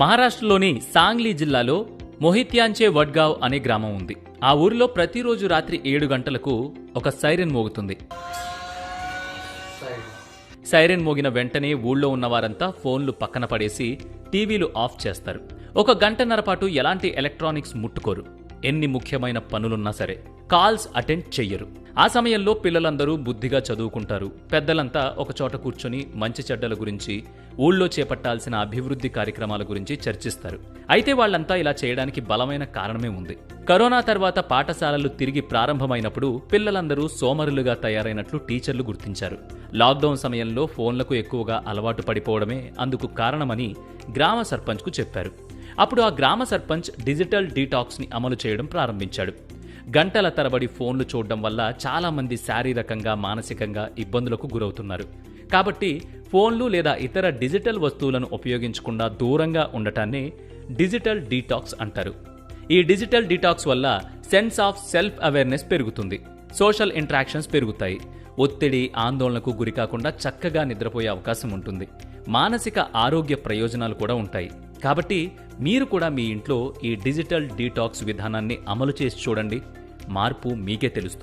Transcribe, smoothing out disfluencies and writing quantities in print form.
మహారాష్ట్రలోని సాంగ్లీ జిల్లాలో మొహిత్యాంచే వడ్గావ్ అనే గ్రామం ఉంది. ఆ ఊరిలో ప్రతిరోజు రాత్రి 7 గంటలకు ఒక సైరన్ మోగుతుంది. సైరన్ మోగిన వెంటనే ఊళ్ళో ఉన్నవారంతా ఫోన్లు పక్కన పడేసి టీవీలు ఆఫ్ చేస్తారు. 1 గంటన్నర పాటు ఎలాంటి ఎలక్ట్రానిక్స్ ముట్టుకోరు. ఎన్ని ముఖ్యమైన పనులున్నా సరే కాల్స్ అటెండ్ చెయ్యరు. ఆ సమయంలో పిల్లలందరూ బుద్ధిగా చదువుకుంటారు. పెద్దలంతా ఒకచోట కూర్చొని మంచి చెడ్డల గురించి, ఊళ్ళో చేపట్టాల్సిన అభివృద్ధి కార్యక్రమాల గురించి చర్చిస్తారు. అయితే వాళ్లంతా ఇలా చేయడానికి బలమైన కారణమే ఉంది. కరోనా తర్వాత పాఠశాలలు తిరిగి ప్రారంభమైనప్పుడు పిల్లలందరూ సోమరులుగా తయారైనట్లు టీచర్లు గుర్తించారు. లాక్డౌన్ సమయంలో ఫోన్లకు ఎక్కువగా అలవాటు పడిపోవడమే అందుకు కారణమని గ్రామ సర్పంచ్కు చెప్పారు. అప్పుడు ఆ గ్రామ సర్పంచ్ డిజిటల్ డీటాక్స్ ని అమలు చేయడం ప్రారంభించాడు. గంటల తరబడి ఫోన్లు చూడడం వల్ల చాలా మంది శారీరకంగా, మానసికంగా ఇబ్బందులకు గురవుతున్నారు. కాబట్టి ఫోన్లు లేదా ఇతర డిజిటల్ వస్తువులను ఉపయోగించకుండా దూరంగా ఉండటాన్ని డిజిటల్ డీటాక్స్ అంటారు. ఈ డిజిటల్ డీటాక్స్ వల్ల సెన్స్ ఆఫ్ సెల్ఫ్ అవేర్నెస్ పెరుగుతుంది. సోషల్ ఇంటరాక్షన్స్ పెరుగుతాయి. ఒత్తిడి, ఆందోళనకు గురికాకుండా చక్కగా నిద్రపోయే అవకాశం ఉంటుంది. మానసిక ఆరోగ్య ప్రయోజనాలు కూడా ఉంటాయి. కాబట్టి మీరు కూడా మీ ఇంట్లో ఈ డిజిటల్ డీటాక్స్ విధానాన్ని అమలు చేసి చూడండి. మార్పు మీకే తెలుస్తుంది.